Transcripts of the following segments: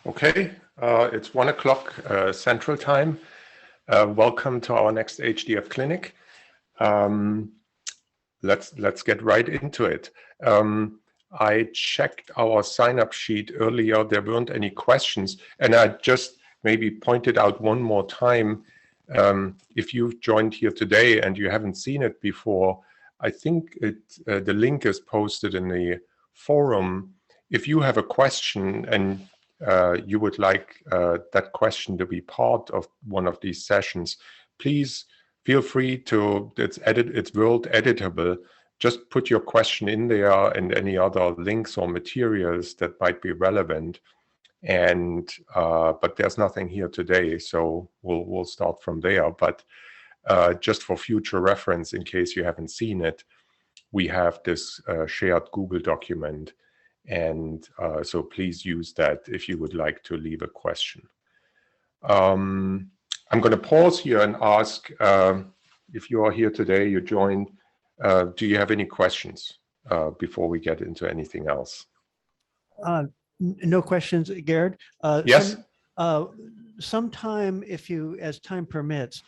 Okay, it's 1 o'clock Central Time. Welcome to our next HDF clinic. Let's get right into it. I checked our sign-up sheet earlier. There weren't any questions, and I just maybe pointed out one more time. If you've joined here today and you haven't seen it before, I think the link is posted in the forum. If you have a question and you would like that question to be part of one of these sessions, please feel free to, it's world editable. Just put your question in there and any other links or materials that might be relevant. And but there's nothing here today, so we'll start from there. But just for future reference, in case you haven't seen it, we have this shared Google document. And so please use that if you would like to leave a question. I'm going to pause here and ask, if you are here today, you joined, do you have any questions before we get into anything else? No questions, Gerd. Yes. Sometime, if you, as time permits,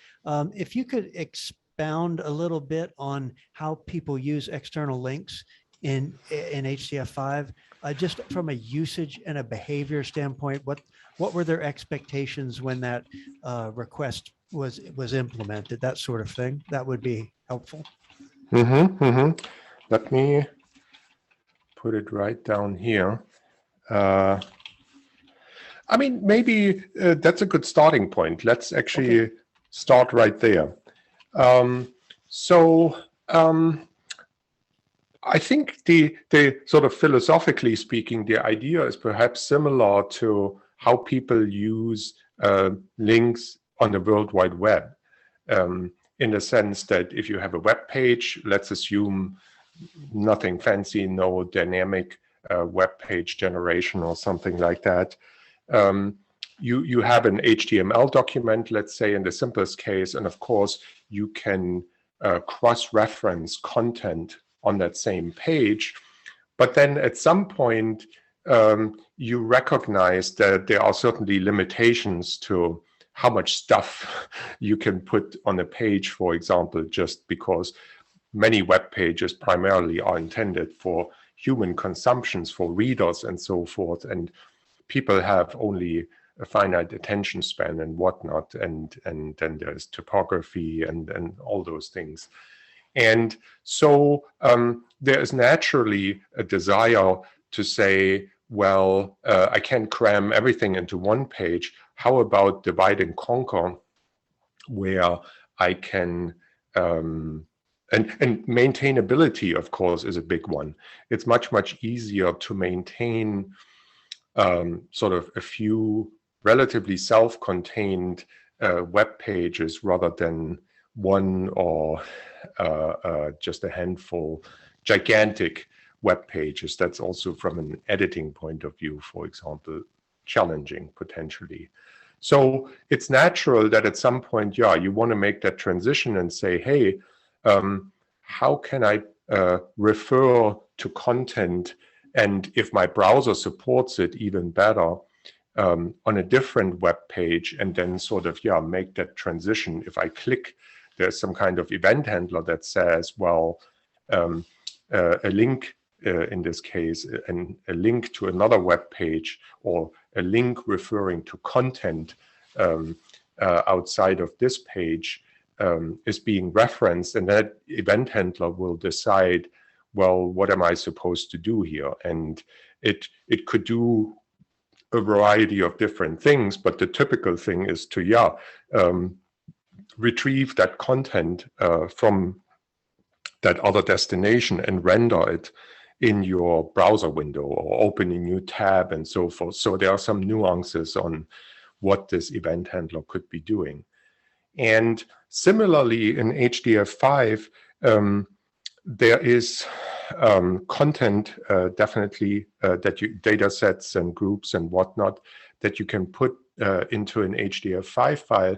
if you could expound a little bit on how people use external links in HDF5, just from a usage and a behavior standpoint, what were their expectations when that request was implemented, that sort of thing? That would be helpful. Let me put it right down here. I mean, maybe that's a good starting point. Let's actually start right there. I think the sort of philosophically speaking, the idea is perhaps similar to how people use links on the World Wide Web, in the sense that if you have a web page, let's assume nothing fancy, no dynamic web page generation or something like that. You have an HTML document, let's say in the simplest case, and of course you can cross-reference content on that same page. But then at some point, you recognize that there are certainly limitations to how much stuff you can put on a page, for example, just because many web pages primarily are intended for human consumptions, for readers and so forth. And people have only a finite attention span and whatnot. And then there's typography and all those things. And so there is naturally a desire to say, well, I can't cram everything into one page. How about divide and conquer, where I can, and maintainability, of course, is a big one. It's much easier to maintain sort of a few relatively self-contained web pages rather than one or just a handful gigantic web pages. That's also from an editing point of view, for example, challenging potentially. So it's natural that at some point, yeah, you want to make that transition and say, hey, how can I refer to content, and if my browser supports it, even better, on a different web page, and then sort of, yeah, make that transition. If I click, there's some kind of event handler that says, well, a link in this case, and a link to another web page, or a link referring to content outside of this page is being referenced, and that event handler will decide, well, what am I supposed to do here? And it could do a variety of different things, but the typical thing is to, yeah, retrieve that content from that other destination and render it in your browser window or open a new tab and so forth. So there are some nuances on what this event handler could be doing. And similarly in HDF5, there is content definitely that you, data sets and groups and whatnot, that you can put into an HDF5 file.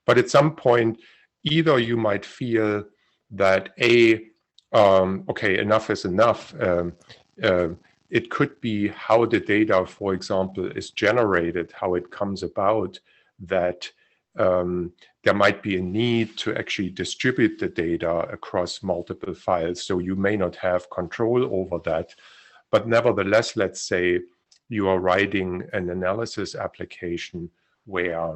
But at some point, either you might feel that okay, enough is enough. It could be how the data, for example, is generated, how it comes about, that there might be a need to actually distribute the data across multiple files. So you may not have control over that. But nevertheless, let's say you are writing an analysis application where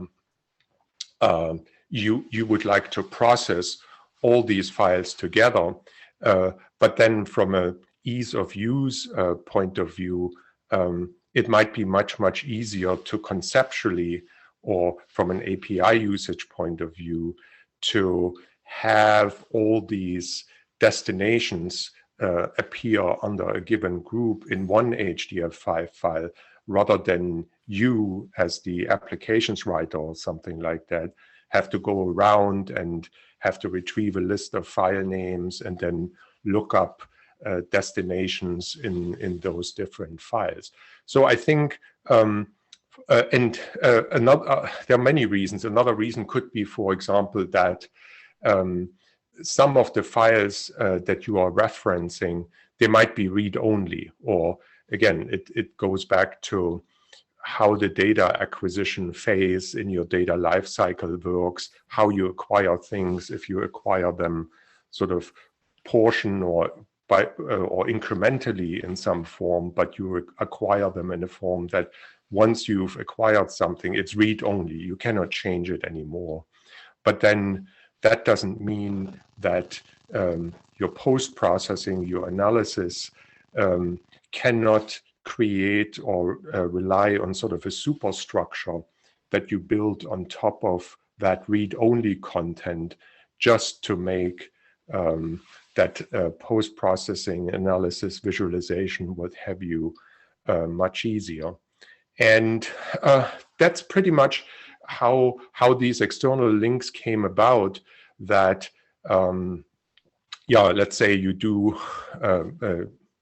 you would like to process all these files together, but then from a ease of use point of view, it might be much easier to conceptually, or from an API usage point of view, to have all these destinations appear under a given group in one HDF5 file, rather than you as the applications writer or something like that have to go around and have to retrieve a list of file names and then look up destinations in those different files. So I think, there are many reasons. Another reason could be, for example, that some of the files that you are referencing, they might be read-only, or again, it goes back to how the data acquisition phase in your data lifecycle works, how you acquire things, if you acquire them sort of portion or incrementally in some form, but you acquire them in a form that once you've acquired something, it's read-only. You cannot change it anymore. But then that doesn't mean that your post-processing, your analysis cannot create or rely on sort of a superstructure that you build on top of that read-only content, just to make that post-processing analysis, visualization, what have you, much easier. And that's pretty much how these external links came about. That let's say you do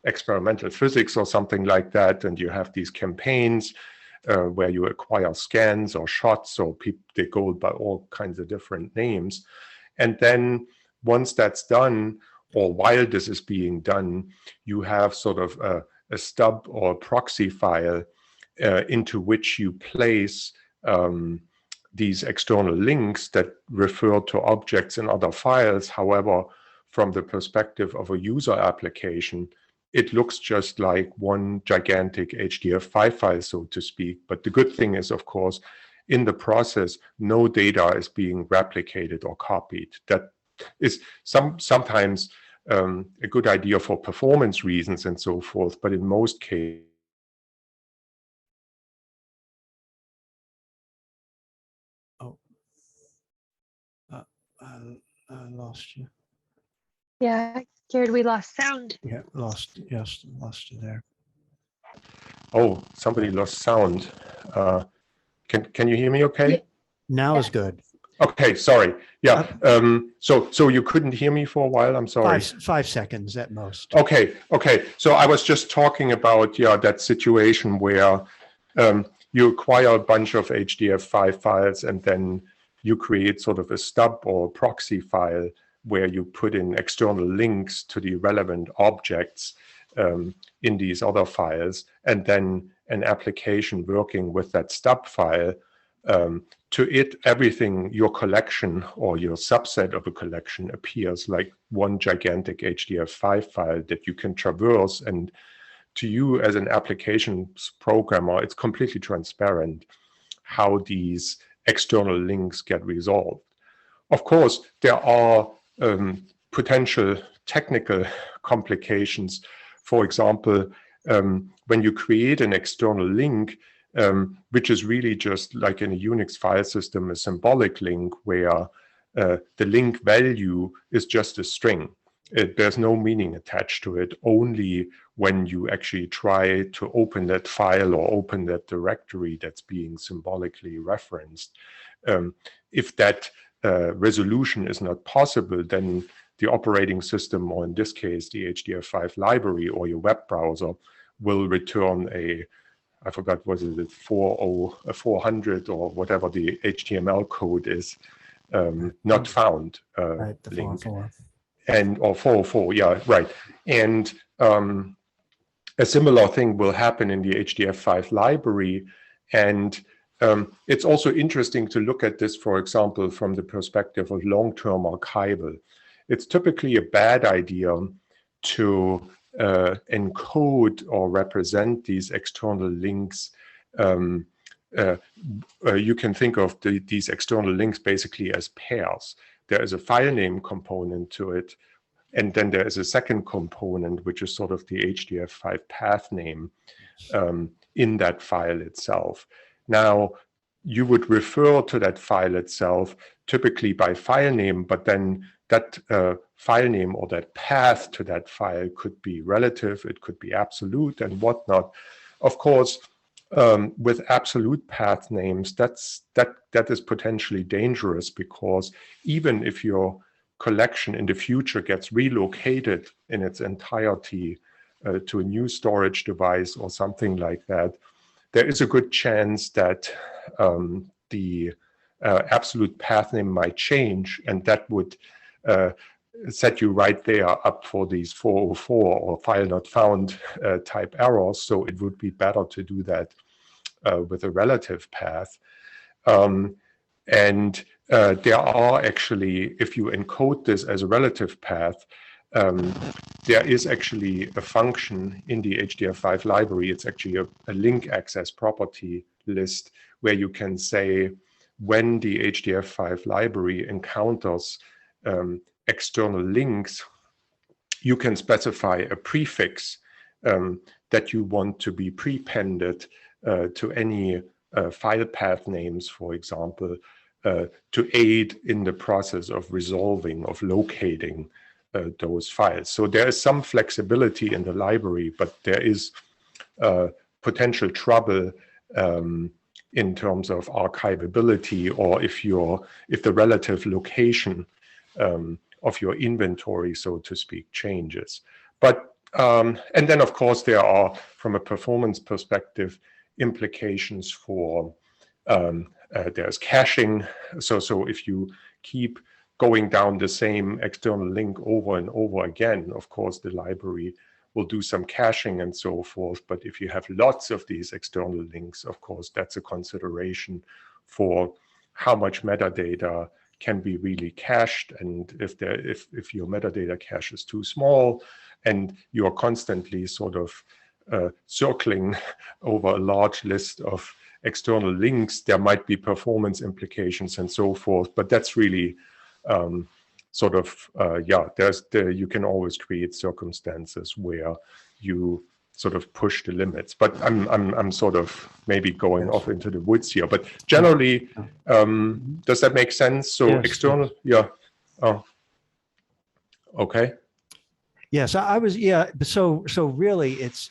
experimental physics or something like that, and you have these campaigns where you acquire scans or shots, or they go by all kinds of different names. And then once that's done, or while this is being done, you have sort of a stub or a proxy file into which you place these external links that refer to objects in other files. However, from the perspective of a user application, it looks just like one gigantic HDF5 file, so to speak. But the good thing is, of course, in the process, no data is being replicated or copied. That is sometimes a good idea for performance reasons and so forth, but in most cases, I lost you. Yeah, Gerd, we lost sound. Yeah, lost you there. oh, somebody lost sound. Can you hear me okay? Yeah. Now is good. Okay, sorry. Yeah. So you couldn't hear me for a while. I'm sorry. 5 seconds at most. Okay. So I was just talking about that situation where you acquire a bunch of HDF5 files, and then you create sort of a stub or proxy file where you put in external links to the relevant objects in these other files, and then an application working with that stub file, to it, everything, your collection or your subset of a collection, appears like one gigantic HDF5 file that you can traverse. And to you as an applications programmer, it's completely transparent how these external links get resolved. Of course, there are potential technical complications. For example, when you create an external link, which is really just like in a Unix file system, a symbolic link where the link value is just a string. There's no meaning attached to it, only when you actually try to open that file or open that directory that's being symbolically referenced. If that resolution is not possible, then the operating system, or in this case, the HDF5 library or your web browser, will return I forgot, was it 400 or whatever the HTML code is, not found Right, the link. 404. Or 404, yeah, right. And a similar thing will happen in the HDF5 library. And it's also interesting to look at this, for example, from the perspective of long-term archival. It's typically a bad idea to encode or represent these external links. You can think of these external links basically as pairs. There is a file name component to it, and then there is a second component, which is sort of the HDF5 path name in that file itself. Now, you would refer to that file itself typically by file name, but then that file name or that path to that file could be relative, it could be absolute and whatnot. Of course, with absolute path names, that is potentially dangerous, because even if your collection in the future gets relocated in its entirety to a new storage device or something like that, there is a good chance that the absolute path name might change, and that would set you right there up for these 404 or file not found type errors. So it would be better to do that with a relative path. And there are actually, if you encode this as a relative path, there is actually a function in the HDF5 library. It's actually a link access property list where you can say when the HDF5 library encounters external links, you can specify a prefix that you want to be prepended to any file path names, for example, to aid in the process of resolving, of locating those files. So there is some flexibility in the library, but there is potential trouble in terms of archivability, or if the relative location of your inventory, so to speak, changes. But and then of course there are, from a performance perspective, implications for there's caching. So if you keep going down the same external link over and over again, of course the library will do some caching and so forth. But if you have lots of these external links, of course that's a consideration for how much metadata can be really cached, and if your metadata cache is too small and you're constantly sort of circling over a large list of external links, there might be performance implications and so forth. But that's really sort of you can always create circumstances where you sort of push the limits. But I'm sort of maybe going off into the woods here. But generally, does that make sense? So yes. External, yeah. Oh, okay. Yes, I was, yeah. So really, it's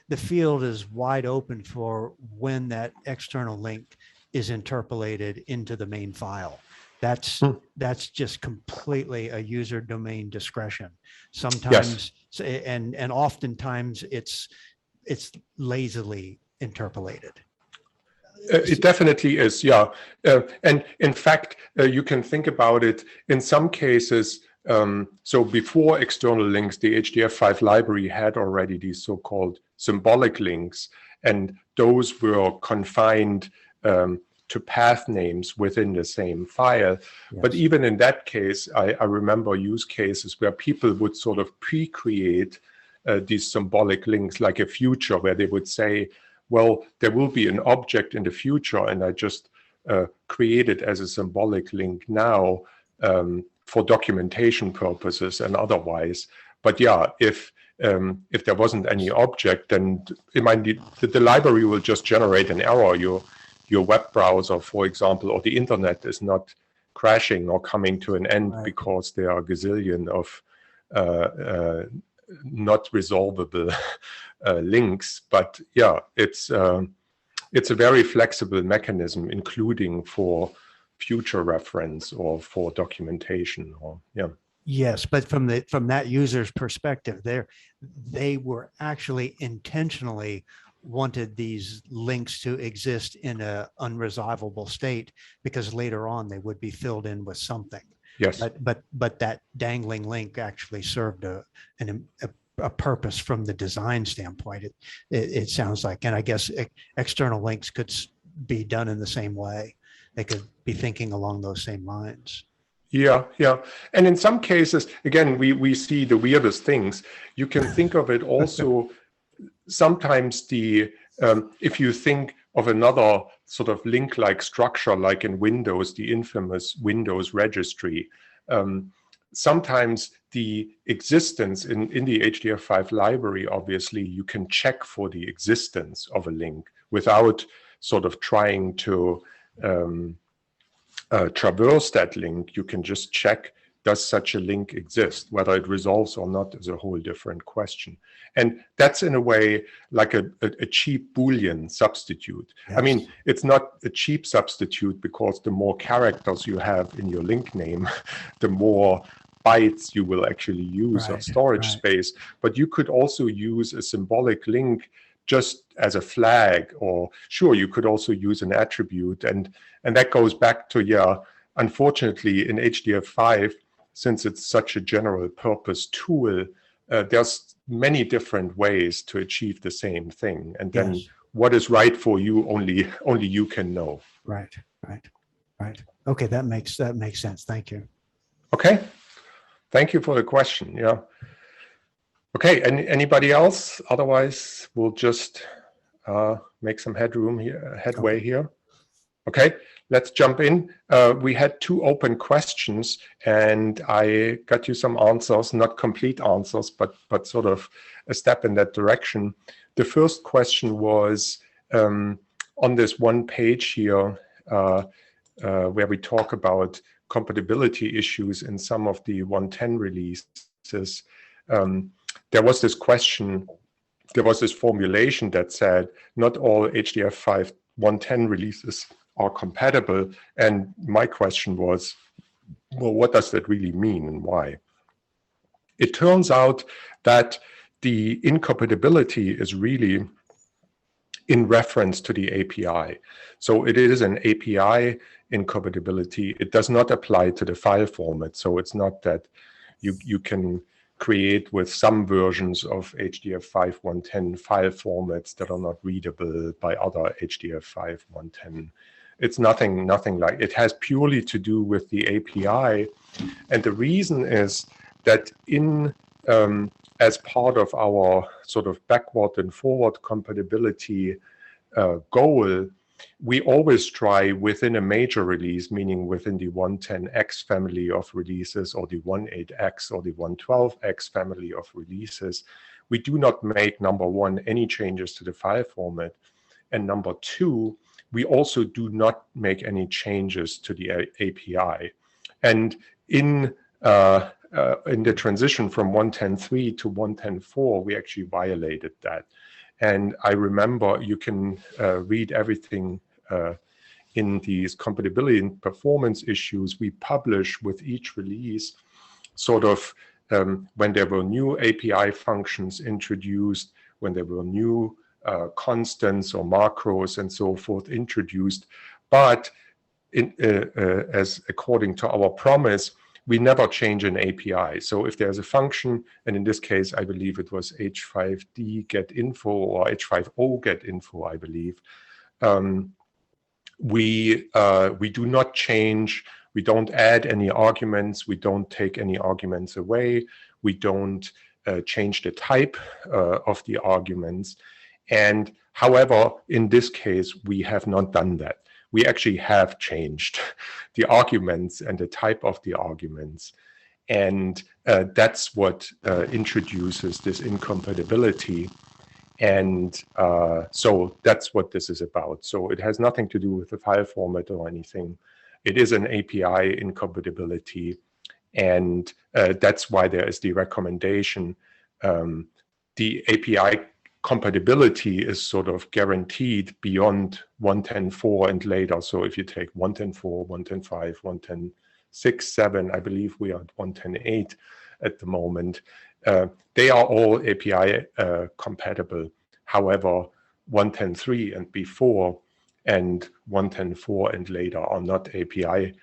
the field is wide open for when that external link is interpolated into the main file. That's just completely a user domain discretion. Sometimes, yes. and oftentimes it's lazily interpolated. It definitely is, yeah. And in fact, you can think about it in some cases. So before external links, the HDF5 library had already these so-called symbolic links, and those were confined to path names within the same file. Yes. But even in that case, I remember use cases where people would sort of pre-create these symbolic links, like a future, where they would say, well, there will be an object in the future, and I just create it as a symbolic link now for documentation purposes and otherwise. But yeah, if there wasn't any object, then it might be that the library will just generate an error. Your web browser, for example, or the internet is not crashing or coming to an end, right, because there are a gazillion of not resolvable links. But yeah, it's a very flexible mechanism, including for future reference or for documentation. Or yeah. Yes, but from that user's perspective, they were actually intentionally wanted these links to exist in a unresolvable state, because later on they would be filled in with something. Yes. But that dangling link actually served a a purpose from the design standpoint. It sounds like, and I guess external links could be done in the same way. They could be thinking along those same lines. Yeah, yeah. And in some cases, again, we see the weirdest things. You can think of it also sometimes if you think of another sort of link-like structure, like in Windows, the infamous Windows registry, sometimes the existence in the HDF5 library, obviously, you can check for the existence of a link without sort of trying to traverse that link. You can just check, does such a link exist? Whether it resolves or not is a whole different question. And that's in a way like a cheap Boolean substitute. Yes. I mean, it's not a cheap substitute because the more characters you have in your link name, the more bytes you will actually use of storage space. But you could also use a symbolic link just as a flag, or sure, you could also use an attribute. And that goes back to, yeah, unfortunately in HDF5, since it's such a general purpose tool, there's many different ways to achieve the same thing. And then what is right for you, only you can know. Right. Okay, that makes sense. Thank you. Okay. Thank you for the question. Yeah. Okay, anybody else? Otherwise, we'll just make some headway here. Okay, let's jump in. We had 2 open questions, and I got you some answers, not complete answers, but sort of a step in that direction. The first question was on this one page here, where we talk about compatibility issues in some of the 110 releases. There was this question, there was this formulation that said not all HDF5 110 releases are compatible. And my question was, well, what does that really mean and why? It turns out that the incompatibility is really in reference to the API. So it is an API incompatibility. It does not apply to the file format. So it's not that you can create with some versions of HDF5 110 file formats that are not readable by other HDF5 110. It's nothing like, it has purely to do with the API. And the reason is that as part of our sort of backward and forward compatibility goal, we always try within a major release, meaning within the 110X family of releases or the 18X or the 112X family of releases, we do not make, number one, any changes to the file format. And number two, we also do not make any changes to the API. And in the transition from 110.3 to 110.4, we actually violated that. And I remember, you can read everything in these compatibility and performance issues we publish with each release, sort of when there were new API functions introduced, when there were new constants or macros and so forth introduced. But as according to our promise, we never change an API. So if there's a function, and in this case, I believe it was H5D get info or H5O get info, I believe, we do not change, we don't add any arguments, we don't take any arguments away, we don't change the type of the arguments. And however, in this case, we have not done that. We actually have changed the arguments and the type of the arguments. And that's what introduces this incompatibility. And so that's what this is about. So it has nothing to do with the file format or anything. It is an API incompatibility. And that's why there is the recommendation. The API compatibility is sort of guaranteed beyond 110.4 and later. So if you take 110.4, 110.5, 110.6, 7, I believe we are at 110.8 at the moment. They are all API compatible. However, 110.3 and before and 110.4 and later are not API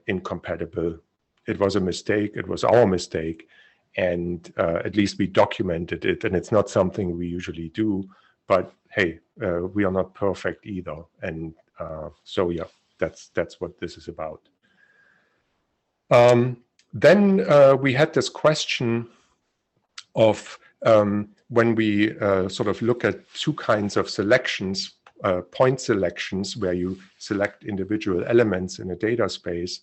incompatible. It was a mistake. It was our mistake. and at least we documented it. And it's not something we usually do, but hey, we are not perfect either. And so yeah, that's what this is about. Then we had this question of when we sort of look at two kinds of selections, point selections where you select individual elements in a data space,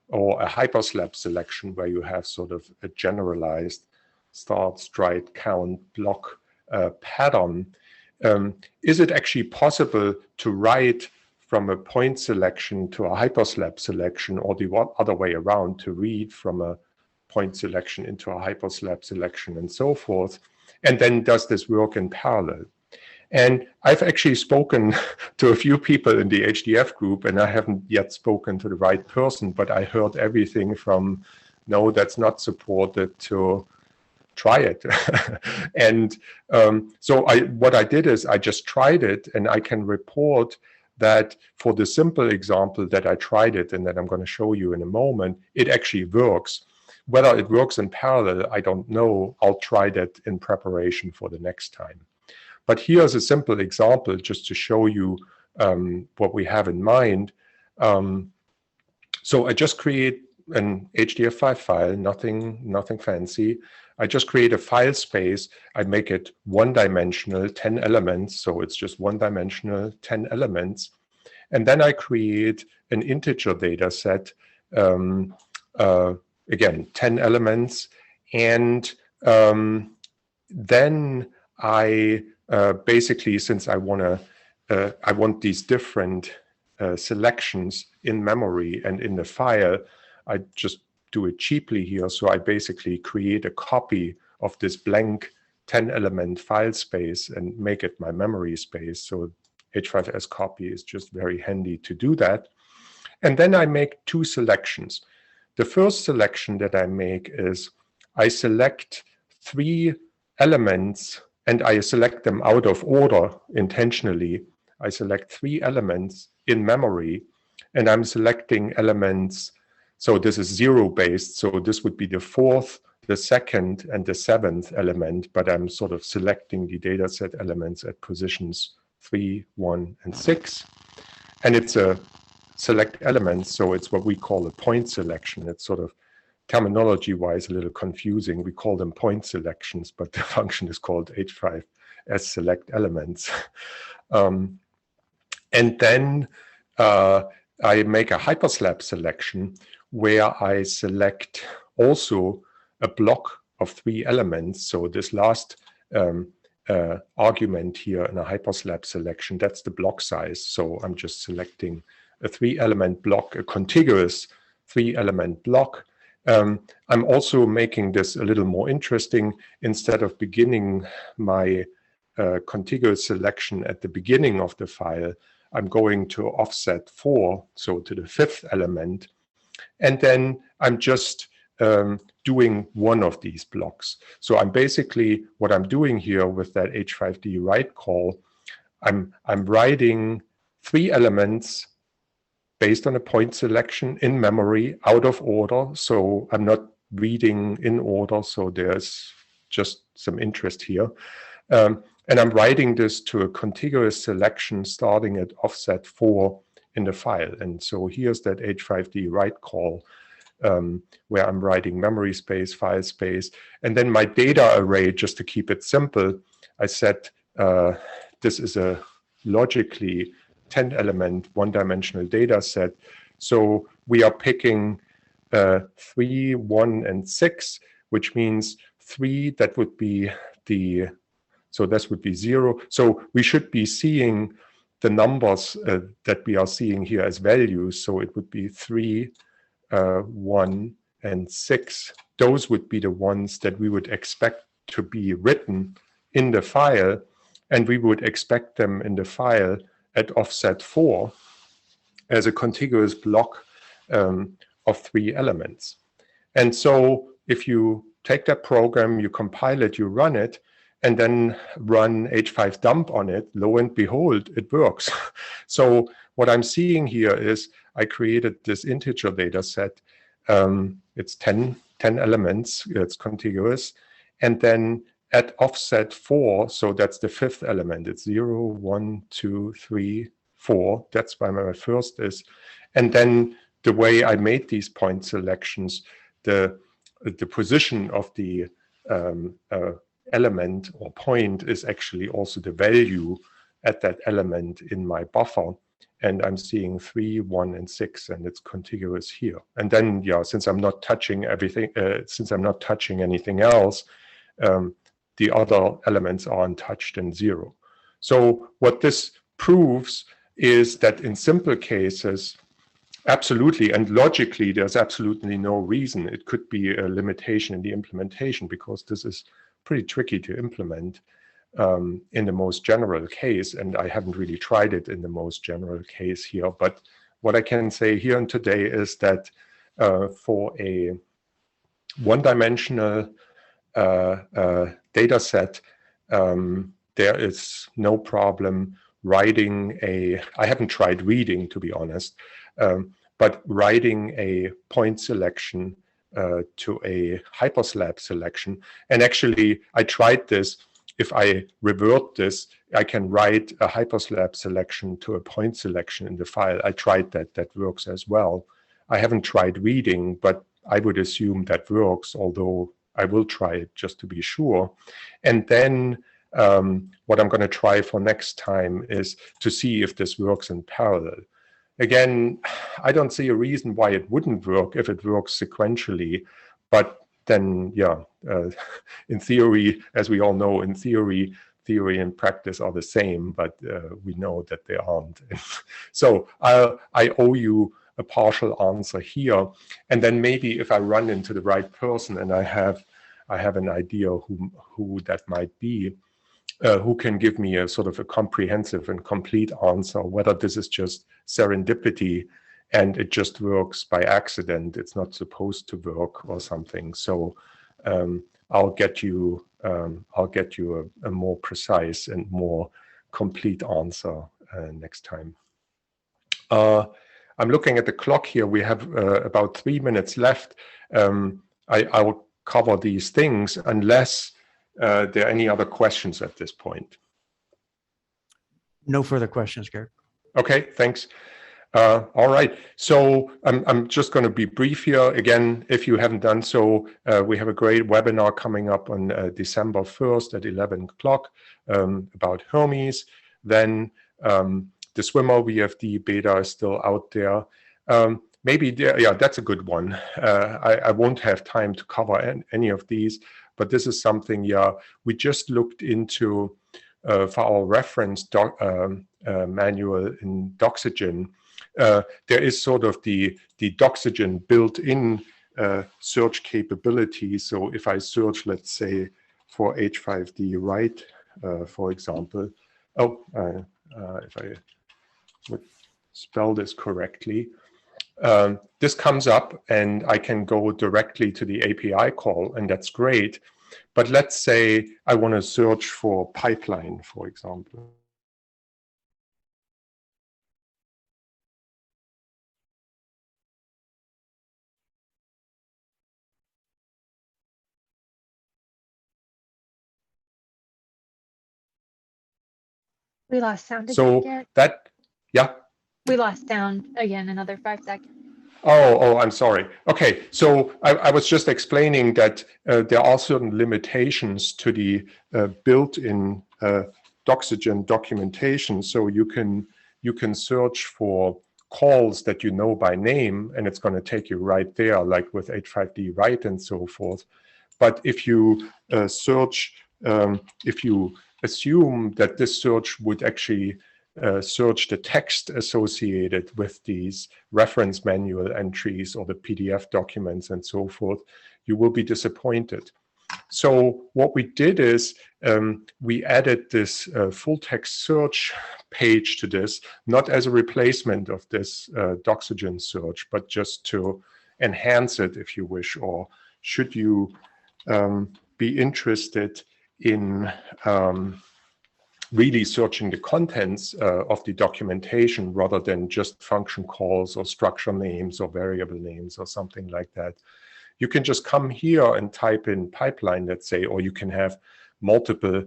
or a hyperslab selection where you have sort of a generalized start, stride, count, block pattern. Is it actually possible to write from a point selection to a hyperslab selection, or the other way around, to read from a point selection into a hyperslab selection and so forth? And then does this work in parallel? And I've actually spoken to a few people in the HDF group, and I haven't yet spoken to the right person, but I heard everything from, no, that's not supported, to try it. And so what I did is I just tried it, and I can report that for the simple example that I tried it and that I'm going to show you in a moment, it actually works. Whether it works in parallel, I don't know. I'll try that in preparation for the next time. But here's a simple example just to show you what we have in mind. So I just create an HDF5 file, nothing fancy. I just create a file space. I make it one-dimensional, 10 elements. So it's just one-dimensional, 10 elements. And then I create an integer data set, again, 10 elements. And then I basically, since I want these different selections in memory and in the file, I just do it cheaply here. So I basically create a copy of this blank 10 element file space and make it my memory space. So H5S copy is just very handy to do that. And then I make two selections. The first selection that I make is I select 3 elements, and I select them out of order intentionally. I select 3 elements in memory, and I'm selecting elements. So this is 0 based. So this would be the 4th, the 2nd, and the 7th element, but I'm sort of selecting the data set elements at positions 3, 1, and 6. And it's a select elements, so it's what we call a point selection. It's sort of terminology-wise a little confusing. We call them point selections, but the function is called H5S select elements. And then I make a hyperslab selection where I select also a block of 3 elements. So this last argument here in a hyperslab selection, that's the block size. So I'm just selecting a 3-element block, a contiguous 3-element block. I'm also making this a little more interesting. Instead of beginning my contiguous selection at the beginning of the file, I'm going to offset 4, so to the 5th element. And then I'm just doing one of these blocks. So I'm basically, what I'm doing here with that H5D write call, I'm writing 3 elements based on a point selection in memory out of order. So I'm not reading in order. So there's just some interest here. And I'm writing this to a contiguous selection starting at offset 4 in the file. And so here's that H5D write call where I'm writing memory space, file space, and then my data array, just to keep it simple, I said this is a logically 10-element one-dimensional data set. So we are picking 3, 1, and 6, which means 3, that would be the, so this would be 0. So we should be seeing the numbers that we are seeing here as values. So it would be 3, 1, and 6. Those would be the ones that we would expect to be written in the file, and we would expect them in the file at offset 4 as a contiguous block of 3 elements. And so if you take that program, you compile it, you run it, and then run H5 dump on it, lo and behold, it works. So what I'm seeing here is I created this integer data set. It's 10 10 elements, it's contiguous. And then at offset 4, so that's the 5th element, it's 0, 1, 2, 3, 4. That's why my first is. And then the way I made these point selections, the position of the element or point is actually also the value at that element in my buffer. And I'm seeing 3, 1, and 6, and it's contiguous here. And then, yeah, since I'm not touching everything, since I'm not touching anything else, the other elements are untouched and 0. So what this proves is that in simple cases, absolutely, and logically, there's absolutely no reason. It could be a limitation in the implementation, because this is pretty tricky to implement in the most general case, and I haven't really tried it in the most general case here. But what I can say here and today is that for a one-dimensional data set, there is no problem writing I haven't tried reading, to be honest, but writing a point selection to a hyperslab selection. And actually, I tried this. If I revert this, I can write a hyperslab selection to a point selection in the file. I tried that. That works as well. I haven't tried reading, but I would assume that works, although I will try it just to be sure. And then what I'm going to try for next time is to see if this works in parallel. Again, I don't see a reason why it wouldn't work if it works sequentially, but then, yeah, in theory, as we all know, in theory and practice are the same, but we know that they aren't. So I owe you a partial answer here, and then maybe if I run into the right person and I have an idea who that might be, who can give me a sort of a comprehensive and complete answer, whether this is just serendipity and it just works by accident, it's not supposed to work or something. So I'll get you a more precise and more complete answer next time. I'm looking at the clock here. We have about 3 minutes left. I will cover these things unless there are any other questions at this point. No further questions, Gerd. Okay, thanks. All right, so I'm just going to be brief here. Again, if you haven't done so, we have a great webinar coming up on December 1st at 11 o'clock about Hermes. Then the swimmer VFD beta is still out there. Maybe, yeah, that's a good one. I won't have time to cover any of these, but this is something, yeah, we just looked into for our reference manual in Doxygen. There is sort of the Doxygen built-in search capability. So if I search, let's say, for H5D right, for example, if I would spell this correctly, this comes up and I can go directly to the API call, and that's great. But let's say I want to search for pipeline, for example. We lost sound again. So that, yeah. We lost sound again, another 5 seconds. Oh, I'm sorry. Okay, so I was just explaining that there are certain limitations to the built-in Doxygen documentation. So you can search for calls that you know by name, and it's going to take you right there, like with H5D write and so forth. But if you if you assume that this search would actually search the text associated with these reference manual entries or the PDF documents and so forth, you will be disappointed. So what we did is we added this full text search page to this, not as a replacement of this Doxygen search, but just to enhance it, if you wish, or should you be interested in really searching the contents of the documentation rather than just function calls or structure names or variable names or something like that. you can just come here and type in pipeline, let's say, or you can have multiple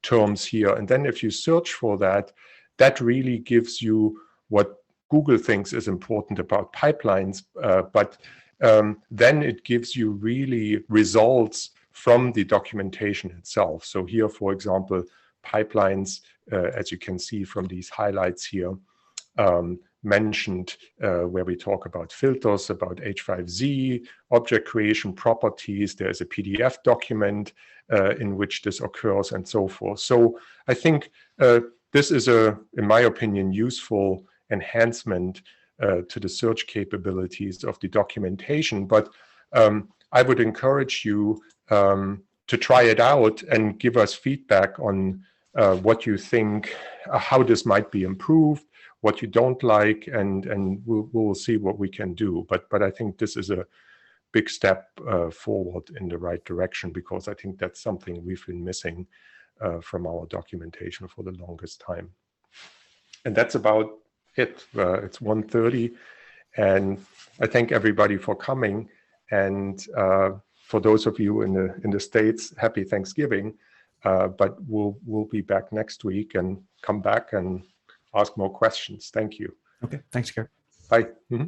terms here. And then if you search for that, that really gives you what Google thinks is important about pipelines, but then it gives you really results from the documentation itself. So here, for example, pipelines, as you can see from these highlights here, mentioned where we talk about filters, about H5Z, object creation properties. There's a PDF document in which this occurs and so forth. So I think this is in my opinion, useful enhancement to the search capabilities of the documentation. But I would encourage you to try it out and give us feedback on what you think, how this might be improved, what you don't like, and we'll see what we can do. But I think this is a big step forward in the right direction, because I think that's something we've been missing from our documentation for the longest time. And that's about it. It's 1:30, and I thank everybody for coming. And for those of you in the States, happy Thanksgiving. But we'll be back next week and come back and ask more questions. Thank you. Okay, thanks, Gerd. Bye. Mm-hmm.